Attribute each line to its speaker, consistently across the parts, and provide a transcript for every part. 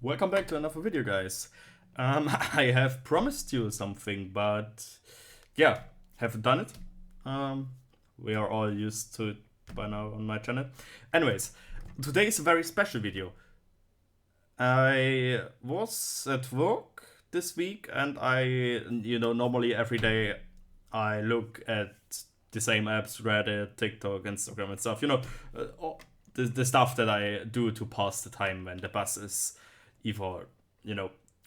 Speaker 1: Welcome back to another video, guys. I have promised you something, but yeah, haven't done it. We are all used to it by now on my channel. Anyways, today is a very special video. I was at work this week and normally every day I look at the same apps, Reddit, TikTok, Instagram and stuff, all the stuff that I do to pass the time when the bus is either,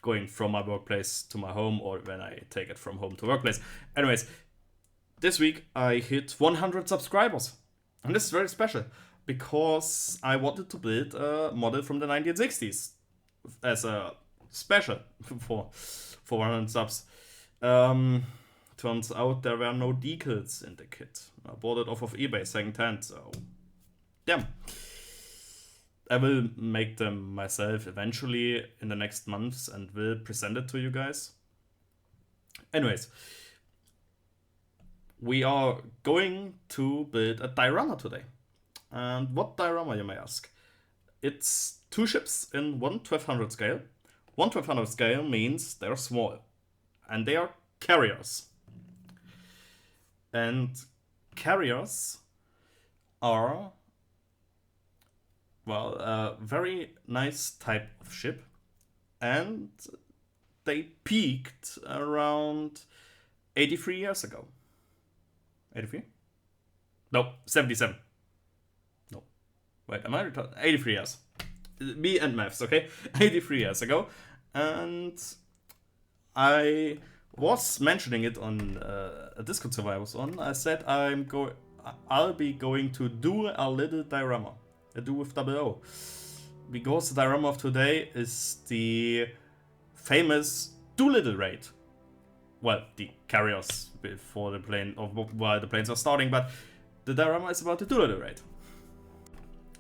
Speaker 1: going from my workplace to my home or when I take it from home to workplace. Anyways, this week I hit 100 subscribers. And this is very special because I wanted to build a model from the 1960s as a special for 100 subs. Turns out there were no decals in the kit. I bought it off of eBay secondhand, so damn. I will make them myself eventually in the next months and will present it to you guys. Anyways, we are going to build a diorama today. And what diorama, you may ask? It's two ships in 1/1200 scale. 1/1200 scale means they're small. And they are carriers. And carriers are, well, a very nice type of ship. And they peaked around 83 years ago. 83? No, 77. No. Wait, am I retarded? 83 years. Me and maths, okay? 83 years ago. And I was mentioning it on a Discord server I was on. I said I'll be going to do a little diorama. A do with double O. Because the diorama of today is the famous Doolittle raid. Well, the carriers before the plane, or while the planes are starting, but the diorama is about the Doolittle raid.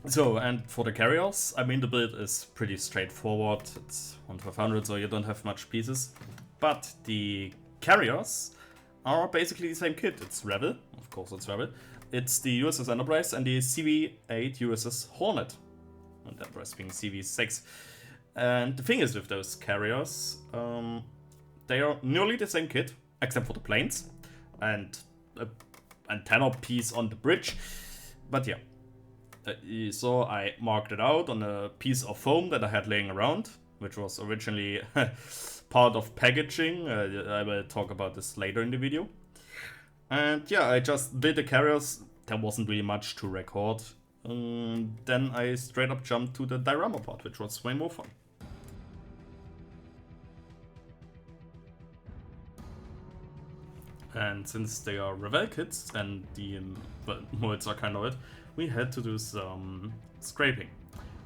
Speaker 1: So, and for the carriers, I mean, the build is pretty straightforward. It's 1/1200, so you don't have much pieces. But the carriers are basically the same kit. It's Revell, of course it's Revell. It's the USS Enterprise and the CV-8 USS Hornet. And Enterprise being CV-6. And the thing is with those carriers, they are nearly the same kit, except for the planes and an antenna piece on the bridge. But yeah, so I marked it out on a piece of foam that I had laying around, which was originally part of packaging. I will talk about this later in the video. And yeah, I just built the carriers. There wasn't really much to record. Then I straight up jumped to the diorama part, which was way more fun. And since they are Revell kits and the molds are kind of it, we had to do some scraping.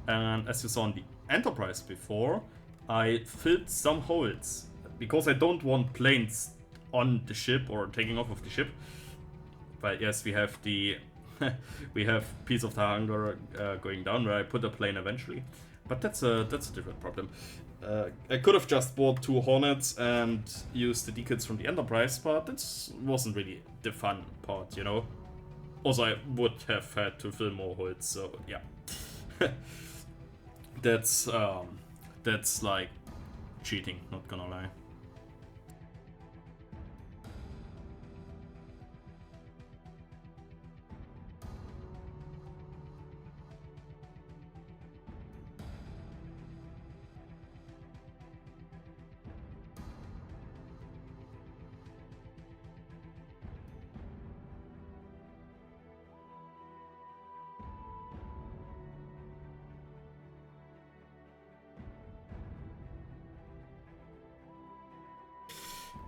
Speaker 1: And as you saw on the Enterprise before, I filled some holes because I don't want planes on the ship or taking off of the ship. But yes, we have the we have piece of the hangar going down where I put a plane eventually. But that's a different problem. I could have just bought 2 Hornets and used the decals from the Enterprise, but that wasn't really the fun part, Also, I would have had to fill more holes, so yeah. That's like cheating, not gonna lie.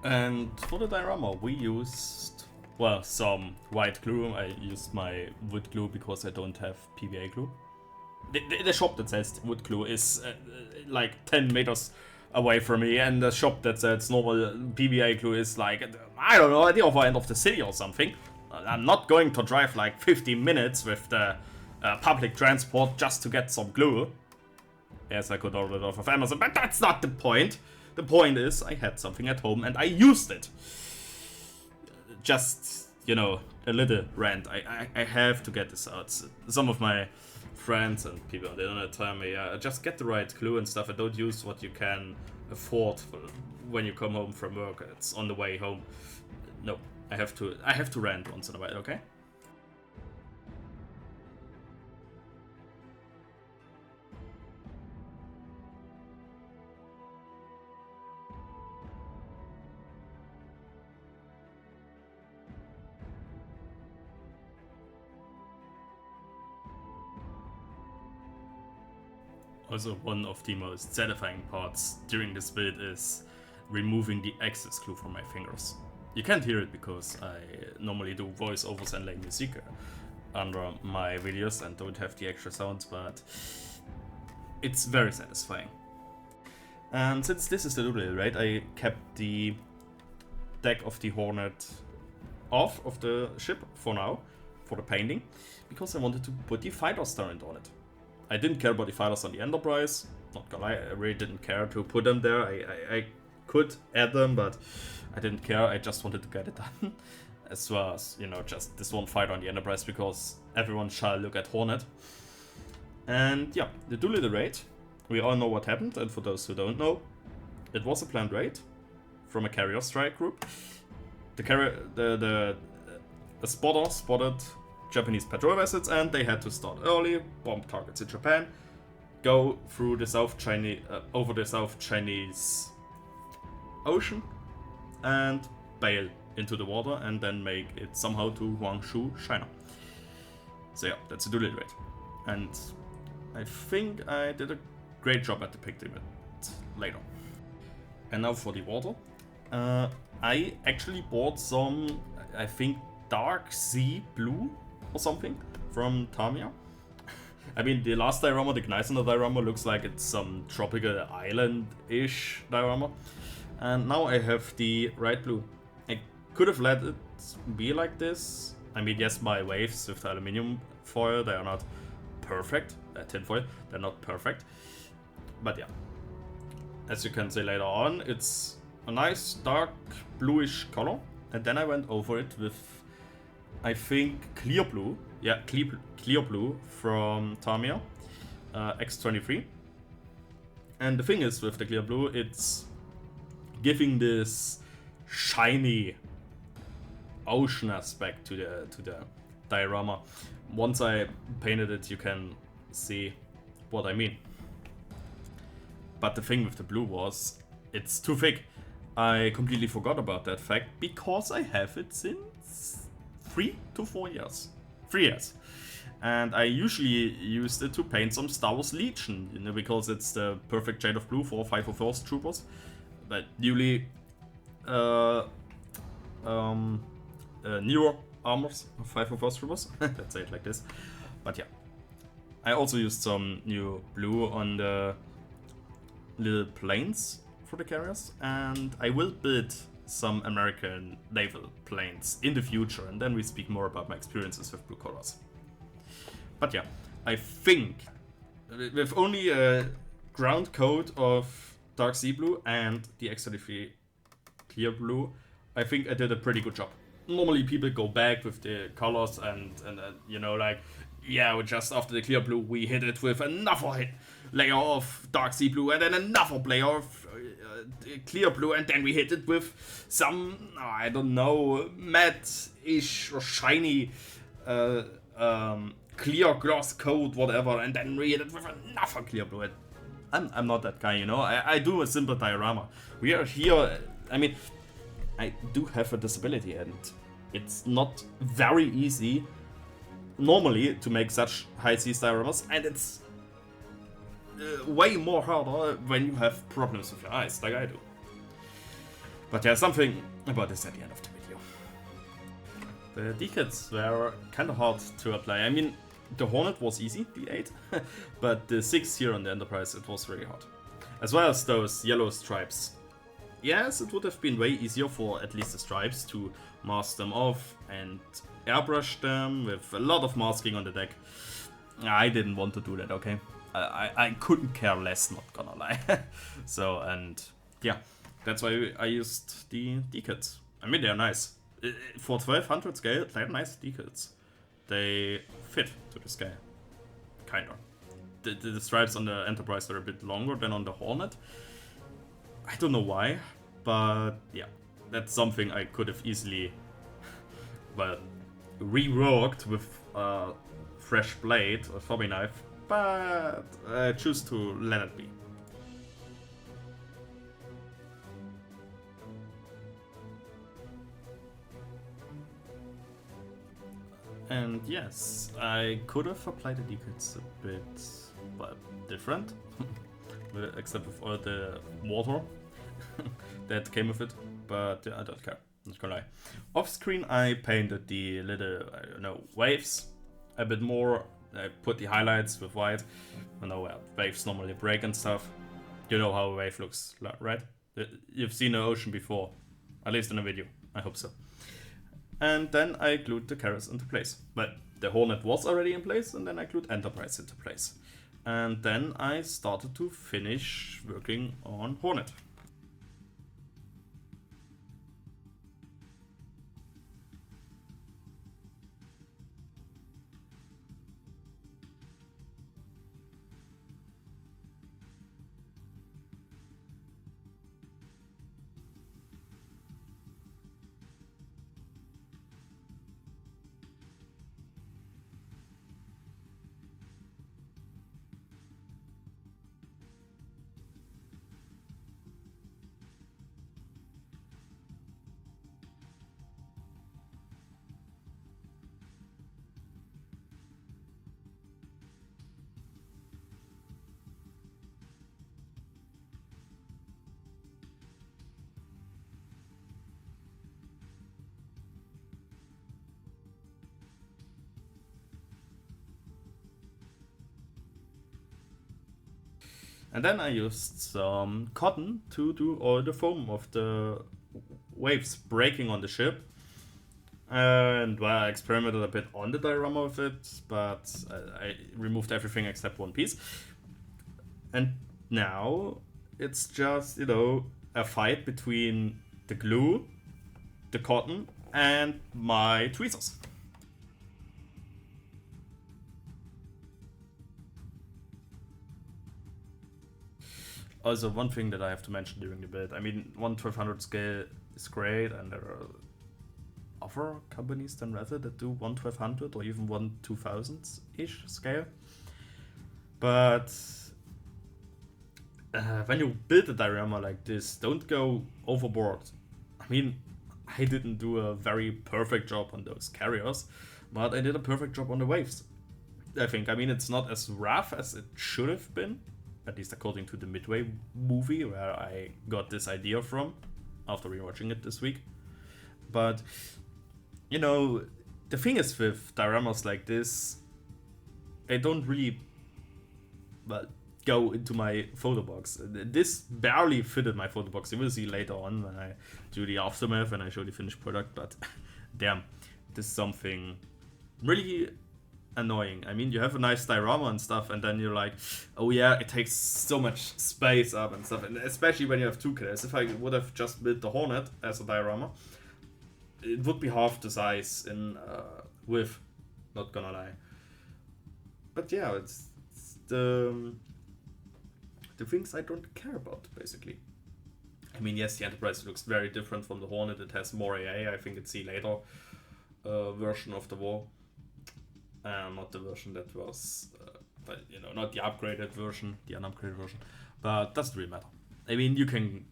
Speaker 1: And for the diorama we used, well, some white glue. I used my wood glue because I don't have PVA glue. The shop that sells wood glue is like 10 meters away from me, and the shop that sells normal PVA glue is like, I don't know, at the other end of the city or something. I'm not going to drive like 50 minutes with the public transport just to get some glue. Yes, I could order it off of Amazon, but that's not the point. The point is, I had something at home and I used it. Just, a little rant. I have to get this out. Some of my friends and people, they don't tell me, just get the right glue and stuff and don't use what you can afford for when you come home from work. It's on the way home. No, I have to rant once in a while, okay? Also, one of the most satisfying parts during this build is removing the access glue from my fingers. You can't hear it because I normally do voiceovers and lay music under my videos and don't have the extra sounds, but it's very satisfying. And since this is the Doolittle raid, I kept the deck of the Hornet off of the ship for now, for the painting, because I wanted to put the fighter turret on it. I didn't care about the fighters on the Enterprise, not gonna lie, I really didn't care to put them there. I could add them, but I didn't care, I just wanted to get it done. As well as, you know, just this one fighter on the Enterprise, because everyone shall look at Hornet. And yeah, the Doolittle raid, we all know what happened, and for those who don't know, it was a planned raid from a carrier strike group. The spotter spotted Japanese patrol vessels and they had to start early, bomb targets in Japan, go through the South Chinese, over the South Chinese Ocean and bail into the water and then make it somehow to Guangzhou, China. So yeah, that's a Doolittle raid. And I think I did a great job at depicting it later. And now for the water. I actually bought some, I think, dark sea blue or something from Tamiya. I mean, the last diorama, the Gneisender diorama, looks like it's some tropical island-ish diorama. And now I have the right blue. I could have let it be like this. I mean, yes, my waves with the aluminium foil, they are not perfect. Tin foil, they're not perfect. But yeah, as you can see later on, it's a nice dark bluish color. And then I went over it with, I think, clear blue. Yeah, clear blue from Tamiya, X23. And the thing is with the clear blue, it's giving this shiny ocean aspect to the diorama. Once I painted it, you can see what I mean. But the thing with the blue was, it's too thick. I completely forgot about that fact because I have it since 3 to 4 years. 3 years. And I usually used it to paint some Star Wars Legion, you know, because it's the perfect shade of blue for 501st Troopers. But newly newer armors of 501st Troopers. Let's say it like this. But yeah. I also used some new blue on the little planes for the carriers, and I will build some American naval planes in the future, and then we speak more about my experiences with blue colors. But yeah, I think with only a ground coat of dark sea blue and the X33 clear blue, I think I did a pretty good job. Normally people go back with the colors and you know, like, yeah, just after the clear blue we hit it with another layer of dark sea blue and then another layer of clear blue, and then we hit it with some, I don't know, matte-ish or shiny clear gloss coat, whatever, and then we hit it with another clear blue. I'm not that guy, you know. I do a simple diorama. We are here, I mean, I do have a disability and it's not very easy normally to make such high seas dioramas, and it's way more harder when you have problems with your eyes, like I do. But there's something about this at the end of the video. The decals were kind of hard to apply. I mean, the Hornet was easy, D8, but the 6 here on the Enterprise, it was really hard. As well as those yellow stripes. Yes, it would have been way easier for at least the stripes to mask them off and airbrush them with a lot of masking on the deck. I didn't want to do that, okay? I couldn't care less, not gonna lie. So, and yeah, that's why I used the decals. I mean, they're nice. For 1200 scale, they're nice decals. They fit to the scale. kinda. The stripes on the Enterprise are a bit longer than on the Hornet. I don't know why, but yeah, that's something I could have easily, well, reworked with a fresh blade or Hobby knife, but I choose to let it be. And yes, I could have applied the decals a bit, well, different, except with all the water that came with it, but I don't care, not gonna lie. Off screen, I painted the little, I don't know, waves a bit more. I put the highlights with white. I know where waves normally break and stuff. You know how a wave looks, right? You've seen the ocean before, at least in a video, I hope so. And then I glued the carriers into place. But the Hornet was already in place, and then I glued Enterprise into place. And then I started to finish working on Hornet. And then I used some cotton to do all the foam of the waves breaking on the ship. And well, I experimented a bit on the diorama with it, but I removed everything except one piece. And now it's just, a fight between the glue, the cotton, and my tweezers. Also, one thing that I have to mention during the build, I mean, 1/1200 scale is great, and there are other companies than Revell that do 1/1200 or even 1/2000-ish scale. But when you build a diorama like this, don't go overboard. I mean, I didn't do a very perfect job on those carriers, but I did a perfect job on the waves. I think. I mean, it's not as rough as it should have been, at least according to the Midway movie, where I got this idea from after rewatching it this week. But, the thing is with dioramas like this, they don't really, go into my photo box. This barely fitted my photo box. You will see later on when I do the aftermath and I show the finished product, but damn, this is something really annoying. I mean, you have a nice diorama and stuff, and then you're like, oh yeah, it takes so much space up and stuff, and especially when you have two killers. If I would have just built the Hornet as a diorama, it would be half the size in width, not gonna lie. But yeah, it's the things I don't care about, basically. I mean, yes, the Enterprise looks very different from the Hornet. It has more AA. I think it's the later version of the war. Not the version that was, but not the upgraded version, the unupgraded version. But doesn't really matter. I mean, you can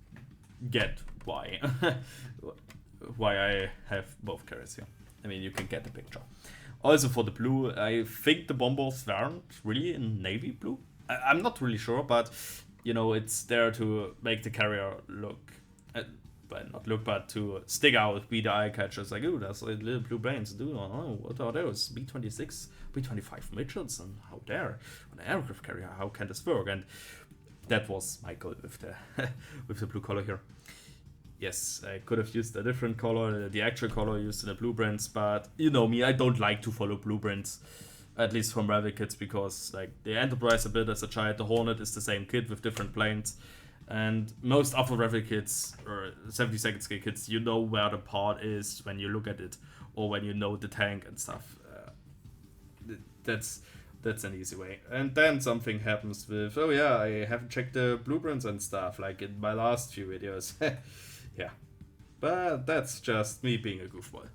Speaker 1: get why why I have both carriers here. I mean, you can get the picture. Also for the blue, I think the bombers weren't really in navy blue. I'm not really sure, but it's there to make the carrier look, but not look, but to stick out, be the eye catcher. It's like, oh, that's like little blue brains. Dude, oh, what are those? B-26, B-25 Mitchells, and how dare on an aircraft carrier? How can this work? And that was my goal with the with the blue color here. Yes, I could have used a different color, the actual color used in the blueprints, but you know me, I don't like to follow blueprints. At least from Revell kits, because like the Enterprise I built as a child, the Hornet is the same kit with different planes, and most other Revell kits or 72nd scale kits, you know where the part is when you look at it, or when you know the tank and stuff. That's That's an easy way. And then something happens with, oh yeah, I haven't checked the blueprints and stuff, like in my last few videos. Yeah. But that's just me being a goofball.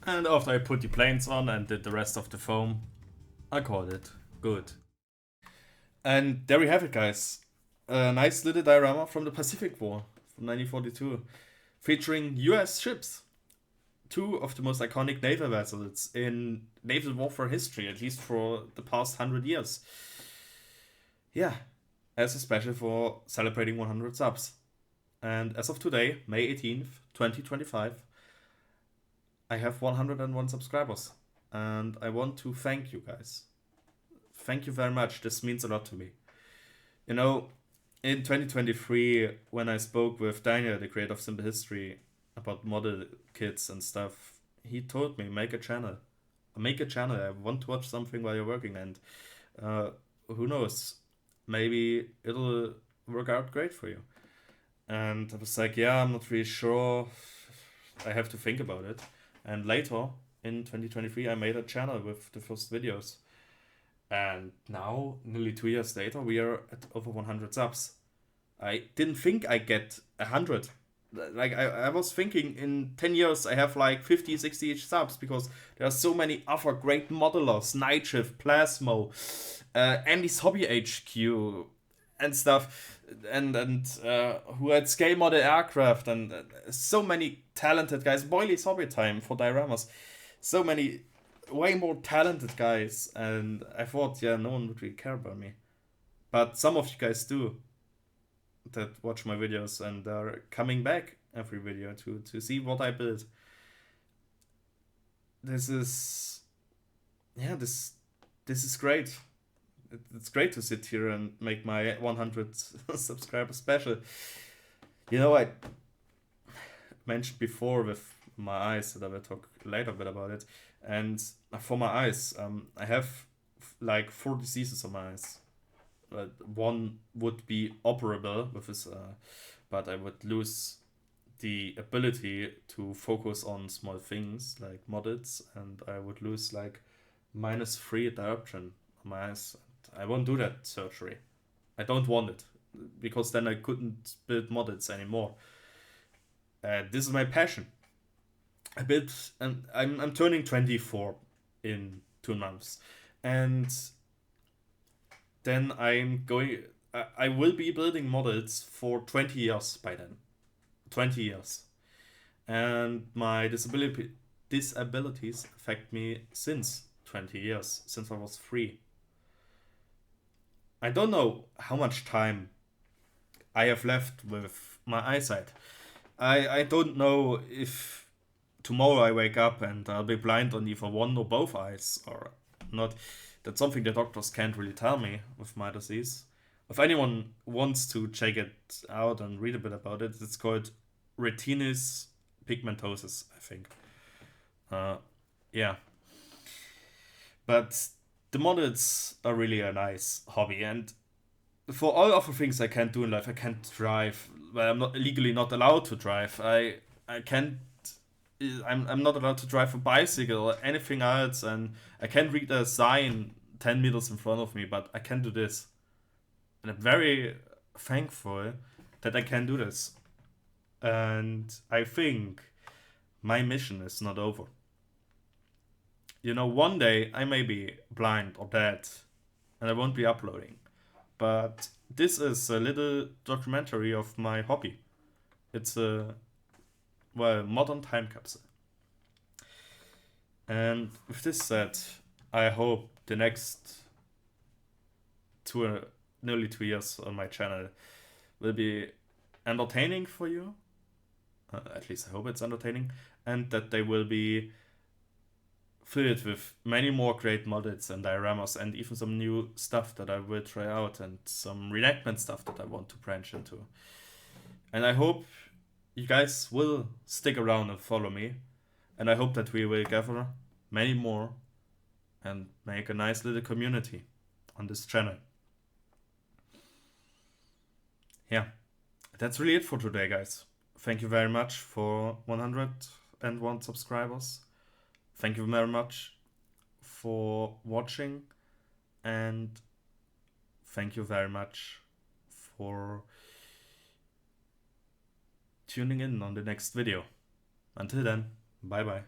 Speaker 1: And after I put the planes on and did the rest of the foam, I called it good. And there we have it, guys. A nice little diorama from the Pacific War from 1942, featuring US ships. Two of the most iconic naval vessels in naval warfare history, at least for the past 100 years. Yeah, as a special for celebrating 100 subs. And as of today, May 18th, 2025, I have 101 subscribers. And I want to thank you guys. Thank you very much. This means a lot to me. You know, in 2023, when I spoke with Daniel, the creator of Simple History, about model kits and stuff, he told me, make a channel. Make a channel. I want to watch something while you're working, and who knows, maybe it'll work out great for you. And I was like, yeah, I'm not really sure. I have to think about it. And later in 2023, I made a channel with the first videos. And now, nearly 2 years later, we are at over 100 subs. I didn't think I'd get 100. Like, I was thinking in 10 years I have like 50, 60 subs, because there are so many other great modelers, Night Shift, Plasmo, Andy's Hobby HQ and stuff, and who had scale model aircraft, and so many talented guys. Boily's Hobby Time for dioramas. So many way more talented guys, and I thought, yeah, no one would really care about me. But some of you guys do, that watch my videos and are coming back every video to see what I build. This is, yeah, this is great. It's great to sit here and make my 100 subscriber special. You know, I mentioned before with my eyes, that I will talk later a bit about it. And for my eyes, I have like 4 diseases on my eyes. One would be operable with this, but I would lose the ability to focus on small things like models, and I would lose like -3 dioptrin on my eyes. I won't do that surgery. I don't want it, because then I couldn't build models anymore. This is my passion. I built, and I'm turning 24 in 2 months, and then I will be building models for 20 years by then. 20 years. And my disabilities affect me since 20 years, since I was 3. I don't know how much time I have left with my eyesight. I don't know if tomorrow I wake up and I'll be blind on either one or both eyes or not. That's something the doctors can't really tell me with my disease. If anyone wants to check it out and read a bit about it, it's called retinitis pigmentosus, I think. Yeah. But the models are really a nice hobby, and for all other things I can't do in life, I can't drive. Well, I'm not legally not allowed to drive. I can't. I'm not allowed to drive a bicycle or anything else, and I can't read a sign 10 meters in front of me, but I can do this. And I'm very thankful that I can do this. And I think my mission is not over. You know, one day I may be blind or dead, and I won't be uploading. But this is a little documentary of my hobby. It's a, well, modern time capsule. And with this said, I hope the next nearly 2 years on my channel will be entertaining for you. At least I hope it's entertaining. And that they will be filled with many more great models and dioramas, and even some new stuff that I will try out, and some reenactment stuff that I want to branch into. And I hope you guys will stick around and follow me. And I hope that we will gather many more and make a nice little community on this channel. yeah, that's really it for today, guys. Thank you very much for 101 subscribers. Thank you very much for watching, and thank you very much for tuning in on the next video. Until then, bye bye.